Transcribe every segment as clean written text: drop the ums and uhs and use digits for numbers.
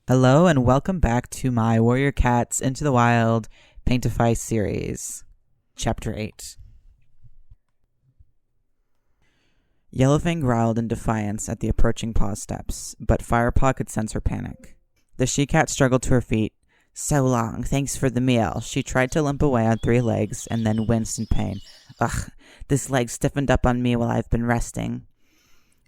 Hello and welcome back to my Warrior Cats Into the Wild Paintify series, Chapter 8. Yellowfang growled in defiance at the approaching paw steps, but Firepaw could sense her panic. The she-cat struggled to her feet. "So long, thanks for the meal." She tried to limp away on 3 legs and then winced in pain. "Ugh, this leg stiffened up on me while I've been resting."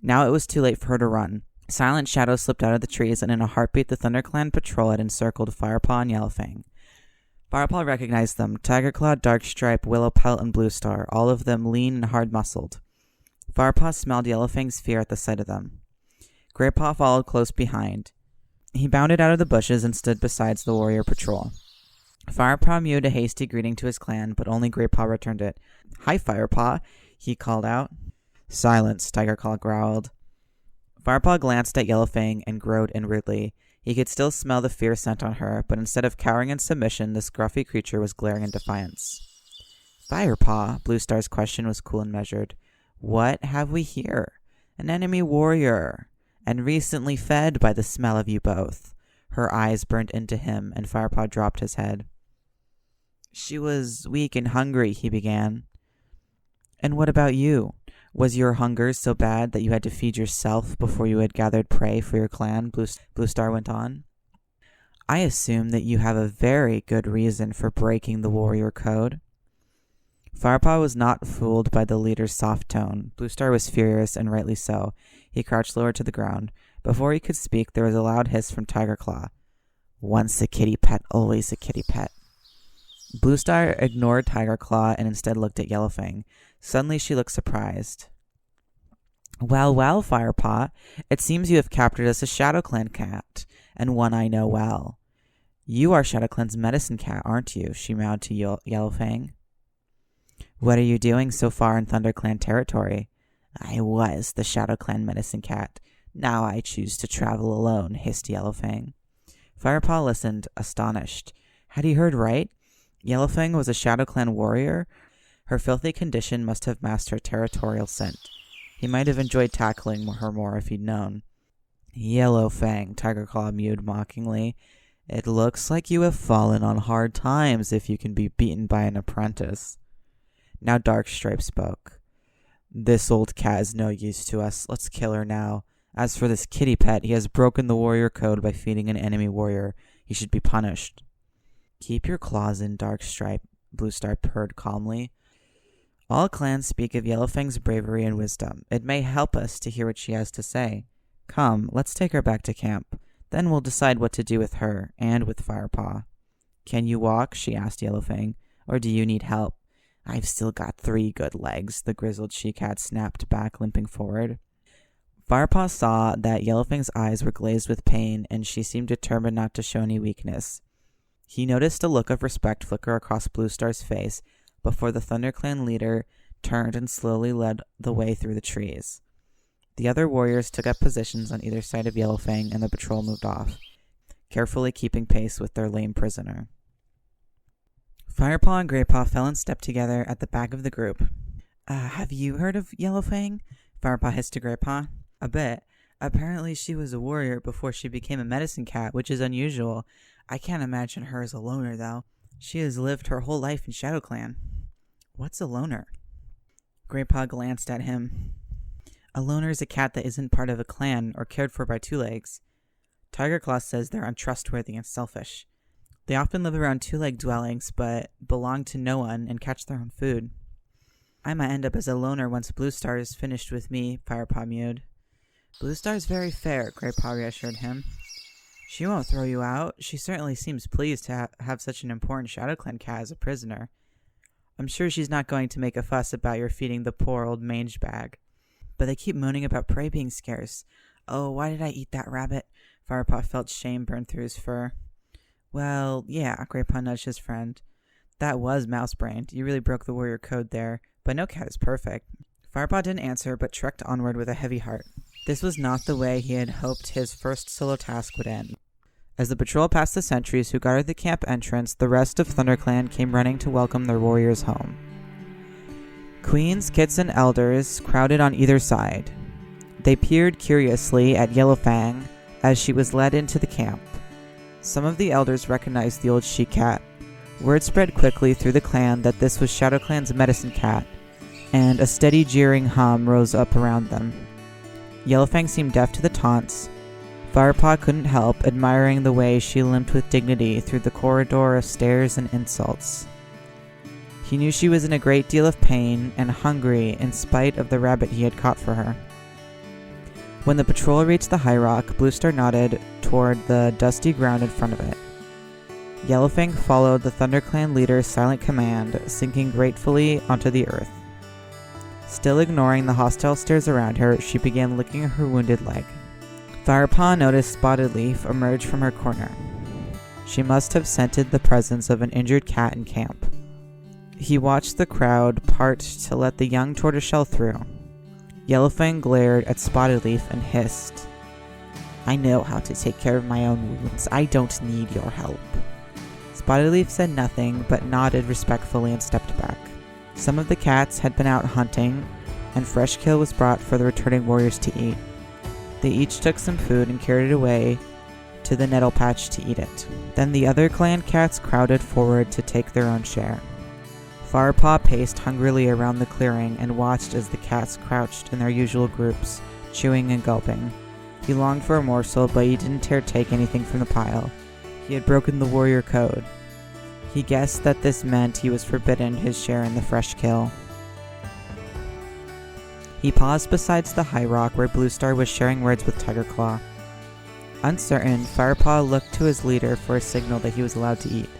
Now it was too late for her to run. Silent shadows slipped out of the trees, and in a heartbeat the ThunderClan patrol had encircled Firepaw and Yellowfang. Firepaw recognized them: Tigerclaw, Darkstripe, Willowpelt, and Bluestar, all of them lean and hard-muscled. Firepaw smelled Yellowfang's fear at the sight of them. Greypaw followed close behind. He bounded out of the bushes and stood beside the warrior patrol. Firepaw mewed a hasty greeting to his clan, but only Greypaw returned it. "Hi, Firepaw," he called out. "Silence," Tigerclaw growled. Firepaw glanced at Yellowfang and growled inwardly. He could still smell the fear scent on her, but instead of cowering in submission, this scruffy creature was glaring in defiance. "Firepaw," Bluestar's question was cool and measured. "What have we here? An enemy warrior, and recently fed by the smell of you both." Her eyes burned into him, and Firepaw dropped his head. "She was weak and hungry," he began. "And what about you? Was your hunger so bad that you had to feed yourself before you had gathered prey for your clan?" Bluestar went on. "I assume that you have a very good reason for breaking the warrior code." Firepaw was not fooled by the leader's soft tone. Bluestar was furious, and rightly so. He crouched lower to the ground. Before he could speak, there was a loud hiss from Tigerclaw. "Once a kitty pet, always a kitty pet." Bluestar ignored Tigerclaw and instead looked at Yellowfang. Suddenly she looked surprised. Well, Firepaw, it seems you have captured us a ShadowClan cat, and one I know well." "You are ShadowClan's medicine cat, aren't you?" she mowed to Yellowfang. "What are you doing so far in ThunderClan territory?" "I was the ShadowClan medicine cat. Now I choose to travel alone," hissed Yellowfang. Firepaw listened, astonished. Had he heard right? Yellowfang was a ShadowClan warrior? Her filthy condition must have masked her territorial scent. He might have enjoyed tackling her more if he'd known. "Yellowfang," Tigerclaw mewed mockingly, "it looks like you have fallen on hard times if you can be beaten by an apprentice." Now Darkstripe spoke. "This old cat is no use to us. Let's kill her now. As for this kitty pet, he has broken the warrior code by feeding an enemy warrior. He should be punished." "Keep your claws in, Darkstripe," Bluestar purred calmly. "All clans speak of Yellowfang's bravery and wisdom. It may help us to hear what she has to say. Come, let's take her back to camp. Then we'll decide what to do with her, and with Firepaw." "Can you walk?" she asked Yellowfang. "Or do you need help?" "I've still got 3 good legs," the grizzled she-cat snapped back, limping forward. Firepaw saw that Yellowfang's eyes were glazed with pain, and she seemed determined not to show any weakness. He noticed a look of respect flicker across Bluestar's face before the ThunderClan leader turned and slowly led the way through the trees. The other warriors took up positions on either side of Yellowfang, and the patrol moved off, carefully keeping pace with their lame prisoner. Firepaw and Greypaw fell in step together at the back of the group. Have you heard of Yellowfang?" Firepaw hissed to Greypaw. "A bit. Apparently she was a warrior before she became a medicine cat, which is unusual. I can't imagine her as a loner, though. She has lived her whole life in ShadowClan." "What's a loner?" Greypaw glanced at him. "A loner is a cat that isn't part of a clan or cared for by 2 legs. Tigerclaw says they're untrustworthy and selfish. They often live around 2-leg dwellings, but belong to no one and catch their own food." "I might end up as a loner once Bluestar is finished with me," Firepaw mewed. "Bluestar's very fair," Greypaw reassured him. "She won't throw you out. She certainly seems pleased to have such an important ShadowClan cat as a prisoner. I'm sure she's not going to make a fuss about your feeding the poor old mange bag. But they keep moaning about prey being scarce. Oh, why did I eat that rabbit?" Firepaw felt shame burn through his fur. "Well, yeah," Greypaw nudged his friend. "That was mouse-brained. You really broke the warrior code there, but no cat is perfect." Firepaw didn't answer, but trekked onward with a heavy heart. This was not the way he had hoped his first solo task would end. As the patrol passed the sentries who guarded the camp entrance, the rest of ThunderClan came running to welcome their warriors home. Queens, kits, and elders crowded on either side. They peered curiously at Yellowfang as she was led into the camp. Some of the elders recognized the old she-cat. Word spread quickly through the clan that this was ShadowClan's medicine cat, and a steady jeering hum rose up around them. Yellowfang seemed deaf to the taunts. Firepaw couldn't help admiring the way she limped with dignity through the corridor of stares and insults. He knew she was in a great deal of pain and hungry in spite of the rabbit he had caught for her. When the patrol reached the high rock, Bluestar nodded toward the dusty ground in front of it. Yellowfang followed the ThunderClan leader's silent command, sinking gratefully onto the earth. Still ignoring the hostile stares around her, she began licking her wounded leg. Firepaw noticed Spotted Leaf emerge from her corner. She must have scented the presence of an injured cat in camp. He watched the crowd part to let the young tortoiseshell through. Yellowfang glared at Spotted Leaf and hissed, "I know how to take care of my own wounds. I don't need your help." Spotted Leaf said nothing, but nodded respectfully and stepped back. Some of the cats had been out hunting, and fresh kill was brought for the returning warriors to eat. They each took some food and carried it away to the nettle patch to eat it. Then the other clan cats crowded forward to take their own share. Firepaw paced hungrily around the clearing and watched as the cats crouched in their usual groups, chewing and gulping. He longed for a morsel, but he didn't dare take anything from the pile. He had broken the warrior code. He guessed that this meant he was forbidden his share in the fresh kill. He paused beside the high rock where Bluestar was sharing words with Tigerclaw. Uncertain, Firepaw looked to his leader for a signal that he was allowed to eat.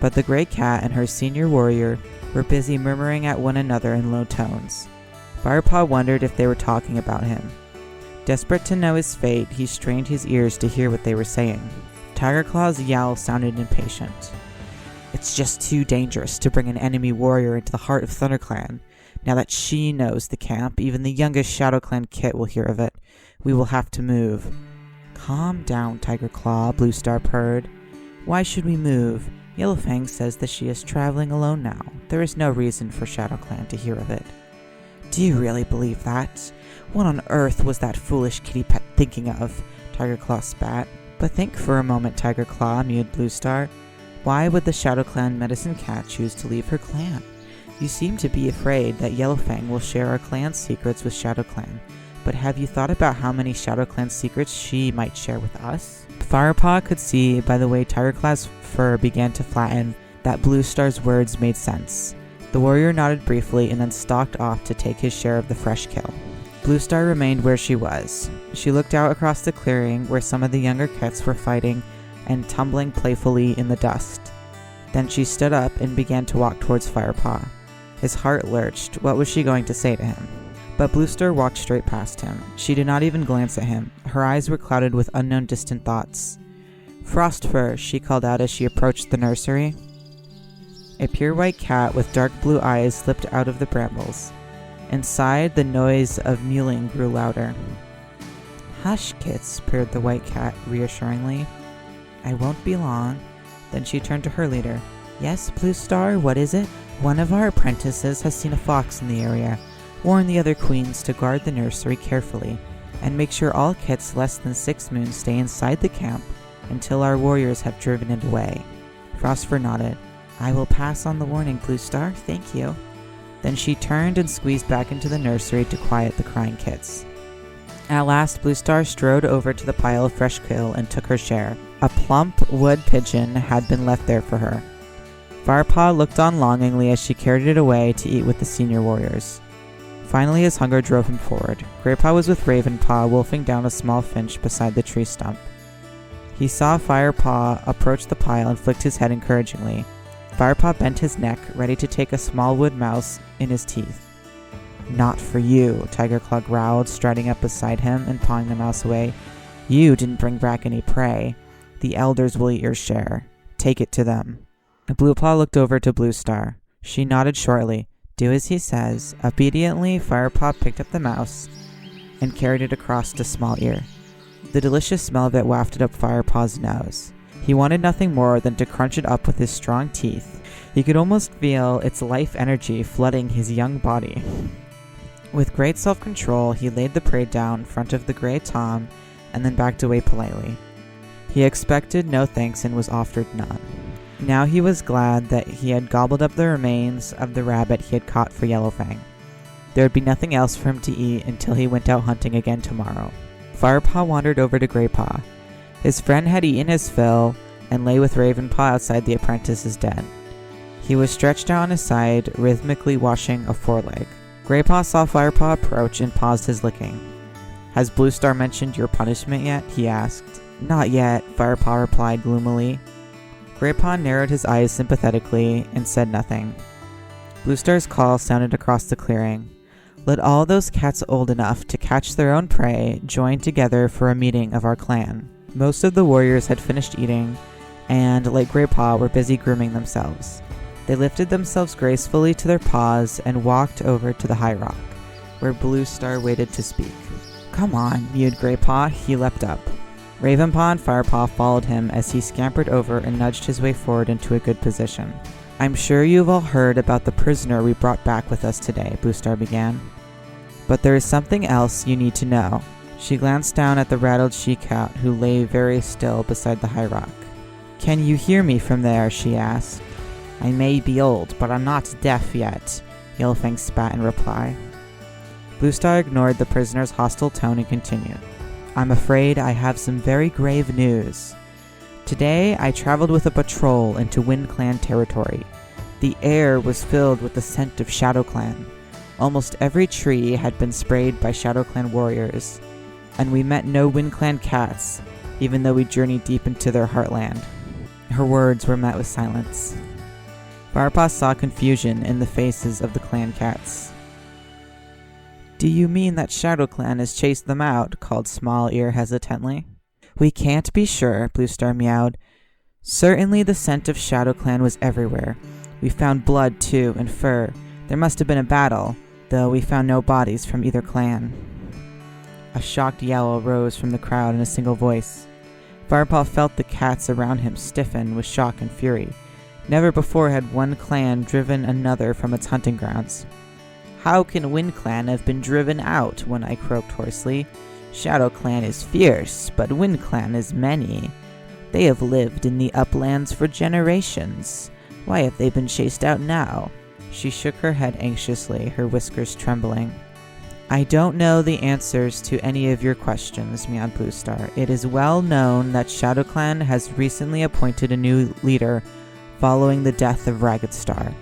But the gray cat and her senior warrior were busy murmuring at one another in low tones. Firepaw wondered if they were talking about him. Desperate to know his fate, he strained his ears to hear what they were saying. Tigerclaw's yowl sounded impatient. "It's just too dangerous to bring an enemy warrior into the heart of ThunderClan. Now that she knows the camp, even the youngest ShadowClan kit will hear of it. We will have to move." "Calm down, Tigerclaw," Bluestar purred. "Why should we move? Yellowfang says that she is traveling alone now. There is no reason for ShadowClan to hear of it." "Do you really believe that? What on earth was that foolish kitty pet thinking of?" Tigerclaw spat. "But think for a moment, Tigerclaw," mewed Bluestar. "Why would the ShadowClan medicine cat choose to leave her clan? You seem to be afraid that Yellowfang will share our clan's secrets with ShadowClan. But have you thought about how many ShadowClan secrets she might share with us?" Firepaw could see by the way Tigerclaw's fur began to flatten that Bluestar's words made sense. The warrior nodded briefly and then stalked off to take his share of the fresh kill. Bluestar remained where she was. She looked out across the clearing where some of the younger kits were fighting and tumbling playfully in the dust. Then she stood up and began to walk towards Firepaw. His heart lurched. What was she going to say to him? But Bluestar walked straight past him. She did not even glance at him. Her eyes were clouded with unknown distant thoughts. "Frostfur," she called out as she approached the nursery. A pure white cat with dark blue eyes slipped out of the brambles. Inside, the noise of mewling grew louder. "Hush, kits," purred the white cat reassuringly. "I won't be long." Then she turned to her leader. "Yes, Bluestar, what is it?" "One of our apprentices has seen a fox in the area. Warn the other queens to guard the nursery carefully, and make sure all kits less than 6 moons stay inside the camp until our warriors have driven it away." Frostfur nodded. "I will pass on the warning, Bluestar. Thank you." Then she turned and squeezed back into the nursery to quiet the crying kits. At last, Bluestar strode over to the pile of fresh kill and took her share. A plump wood pigeon had been left there for her. Firepaw looked on longingly as she carried it away to eat with the senior warriors. Finally, his hunger drove him forward. Greypaw was with Ravenpaw wolfing down a small finch beside the tree stump. He saw Firepaw approach the pile and flicked his head encouragingly. Firepaw bent his neck, ready to take a small wood mouse in his teeth. "Not for you," Tigerclaw growled, striding up beside him and pawing the mouse away. "You didn't bring back any prey. The elders will eat your share. Take it to them." Bluepaw looked over to Bluestar. She nodded shortly. "Do as he says." Obediently, Firepaw picked up the mouse and carried it across to Small Ear. The delicious smell of it wafted up Firepaw's nose. He wanted nothing more than to crunch it up with his strong teeth. He could almost feel its life energy flooding his young body. With great self-control, he laid the prey down in front of the gray Tom and then backed away politely. He expected no thanks and was offered none. Now he was glad that he had gobbled up the remains of the rabbit he had caught for Yellowfang. There would be nothing else for him to eat until he went out hunting again tomorrow. Firepaw wandered over to Greypaw. His friend had eaten his fill and lay with Ravenpaw outside the apprentice's den. He was stretched out on his side, rhythmically washing a foreleg. Greypaw saw Firepaw approach and paused his licking. "Has Bluestar mentioned your punishment yet?" he asked. "Not yet," Firepaw replied gloomily. Greypaw narrowed his eyes sympathetically and said nothing. Bluestar's call sounded across the clearing. "Let all those cats old enough to catch their own prey join together for a meeting of our clan." Most of the warriors had finished eating, and, like Greypaw, were busy grooming themselves. They lifted themselves gracefully to their paws and walked over to the high rock, where Bluestar waited to speak. "Come on," mewed Greypaw. He leapt up. Ravenpaw and Firepaw followed him as he scampered over and nudged his way forward into a good position. "I'm sure you've all heard about the prisoner we brought back with us today," Bluestar began. "But there is something else you need to know." She glanced down at the rattled she-cat who lay very still beside the high rock. "Can you hear me from there?" she asked. "I may be old, but I'm not deaf yet," Yellowfang spat in reply. Bluestar ignored the prisoner's hostile tone and continued. "I'm afraid I have some very grave news. Today I traveled with a patrol into Wind Clan territory. The air was filled with the scent of Shadow Clan. Almost every tree had been sprayed by Shadow Clan warriors, and we met no Wind Clan cats, even though we journeyed deep into their heartland." Her words were met with silence. Firepaw saw confusion in the faces of the clan cats. "Do you mean that Shadow Clan has chased them out?" called Small Ear hesitantly. "We can't be sure," Bluestar meowed. "Certainly the scent of Shadow Clan was everywhere. We found blood, too, and fur. There must have been a battle, though we found no bodies from either clan." A shocked yell rose from the crowd in a single voice. Firepaw felt the cats around him stiffen with shock and fury. Never before had one clan driven another from its hunting grounds. "How can Wind Clan have been driven out?" One Eye croaked hoarsely. "Shadow Clan is fierce, but Wind Clan is many. They have lived in the uplands for generations. Why have they been chased out now?" She shook her head anxiously, her whiskers trembling. "I don't know the answers to any of your questions," meowed Bluestar. "It is well known that Shadow Clan has recently appointed a new leader following the death of Ragged Star.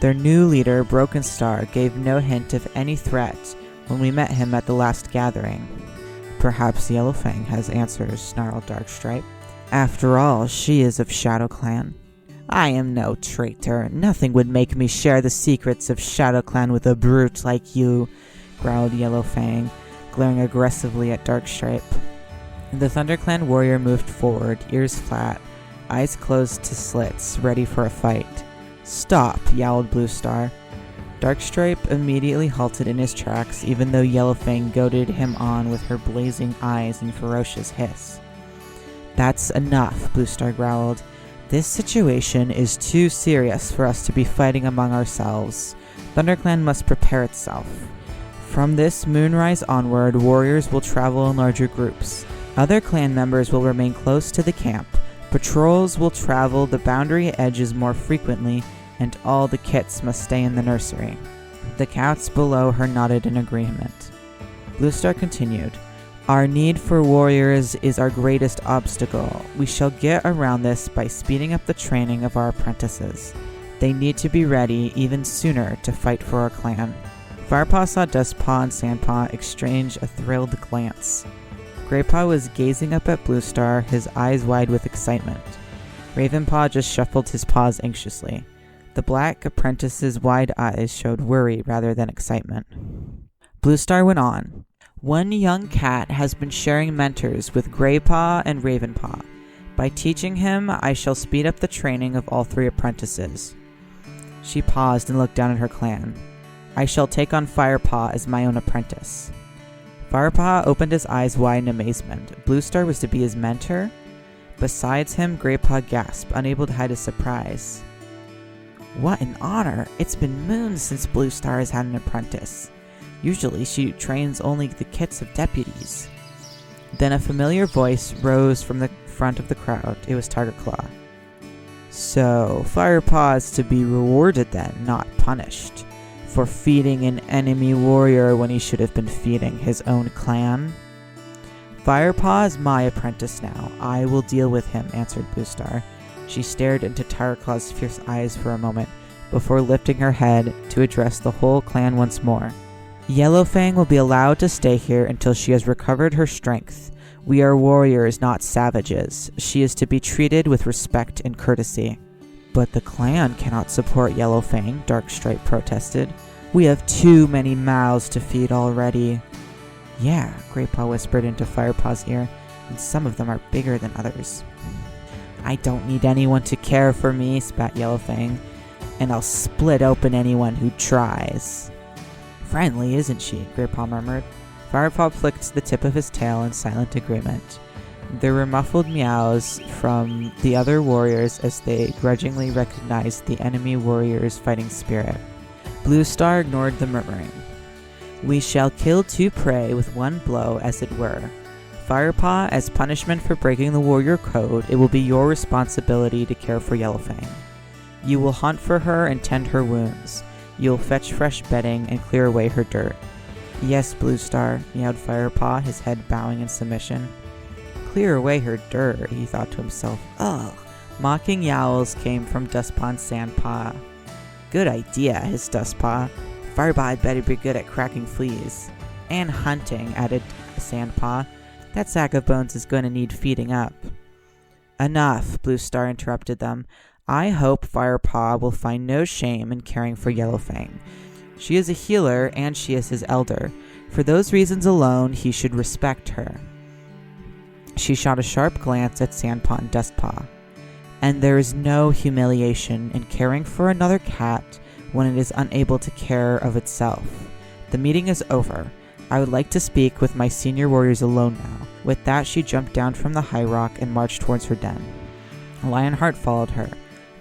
Their new leader, Broken Star, gave no hint of any threat when we met him at the last gathering." "Perhaps Yellowfang has answers," snarled Darkstripe. "After all, she is of Shadow Clan." "I am no traitor. Nothing would make me share the secrets of Shadow Clan with a brute like you," growled Yellowfang, glaring aggressively at Darkstripe. The ThunderClan warrior moved forward, ears flat, eyes closed to slits, ready for a fight. "Stop," yowled Bluestar. Darkstripe immediately halted in his tracks, even though Yellowfang goaded him on with her blazing eyes and ferocious hiss. "That's enough," Bluestar growled. "This situation is too serious for us to be fighting among ourselves. ThunderClan must prepare itself. From this moonrise onward, warriors will travel in larger groups. Other clan members will remain close to the camp. Patrols will travel the boundary edges more frequently, and all the kits must stay in the nursery." The cats below her nodded in agreement. Bluestar continued, "Our need for warriors is our greatest obstacle. We shall get around this by speeding up the training of our apprentices. They need to be ready even sooner to fight for our clan." Firepaw saw Dustpaw and Sandpaw exchange a thrilled glance. Greypaw was gazing up at Bluestar, his eyes wide with excitement. Ravenpaw just shuffled his paws anxiously. The black apprentice's wide eyes showed worry rather than excitement. Bluestar went on. "One young cat has been sharing mentors with Greypaw and Ravenpaw. By teaching him, I shall speed up the training of all three apprentices." She paused and looked down at her clan. "I shall take on Firepaw as my own apprentice." Firepaw opened his eyes wide in amazement. Bluestar was to be his mentor? Besides him, Greypaw gasped, unable to hide his surprise. "What an honor! It's been moons since Bluestar has had an apprentice. Usually she trains only the kits of deputies." Then a familiar voice rose from the front of the crowd. It was Tiger Claw. So, Firepaw is to be rewarded then, not punished, for feeding an enemy warrior when he should have been feeding his own clan? Firepaw is my apprentice now. I will deal with him, answered Bluestar. She stared into Tiger Claw's fierce eyes for a moment, before lifting her head to address the whole clan once more. Yellowfang will be allowed to stay here until she has recovered her strength. We are warriors, not savages. She is to be treated with respect and courtesy. But the clan cannot support Yellowfang, Darkstripe protested. We have too many mouths to feed already. Yeah, Greypaw whispered into Firepaw's ear, and some of them are bigger than others. I don't need anyone to care for me, spat Yellowfang, and I'll split open anyone who tries. Friendly, isn't she? Greypaw murmured. Firepaw flicked the tip of his tail in silent agreement. There were muffled meows from the other warriors as they grudgingly recognized the enemy warrior's fighting spirit. Bluestar ignored the murmuring. We shall kill two prey with one blow, as it were. Firepaw, as punishment for breaking the warrior code, it will be your responsibility to care for Yellowfang. You will hunt for her and tend her wounds. You'll fetch fresh bedding and clear away her dirt. Yes, Bluestar, meowed Firepaw, his head bowing in submission. Clear away her dirt, he thought to himself. Ugh. Mocking yowls came from Dustpaw and Sandpaw. Good idea, hissed Dustpaw. Firepaw had better be good at cracking fleas. And hunting, added Sandpaw. That sack of bones is going to need feeding up. Enough, Bluestar interrupted them. I hope Firepaw will find no shame in caring for Yellowfang. She is a healer, and she is his elder. For those reasons alone, he should respect her. She shot a sharp glance at Sandpaw and Dustpaw. And there is no humiliation in caring for another cat when it is unable to care of itself. The meeting is over. I would like to speak with my senior warriors alone now. With that, she jumped down from the high rock and marched towards her den. Lionheart followed her.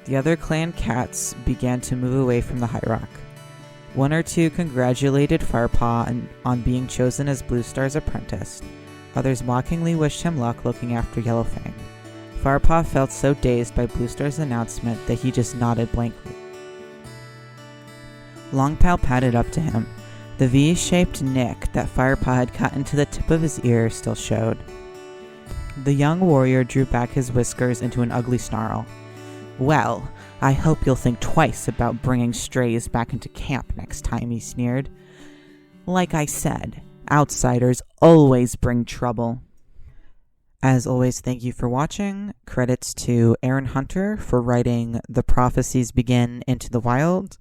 The other clan cats began to move away from the high rock. One or two congratulated Firepaw on being chosen as Bluestar's apprentice. Others mockingly wished him luck looking after Yellowfang. Firepaw felt so dazed by Bluestar's announcement that he just nodded blankly. Longpaw padded up to him. The V-shaped nick that Firepaw had cut into the tip of his ear still showed. The young warrior drew back his whiskers into an ugly snarl. Well, I hope you'll think twice about bringing strays back into camp next time, he sneered. Like I said, outsiders always bring trouble. As always, thank you for watching. Credits to Erin Hunter for writing The Prophecies Begin Into the Wild.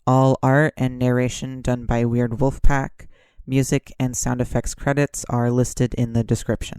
All art and narration done by WeirdWolfPack. Music and sound effects credits are listed in the description.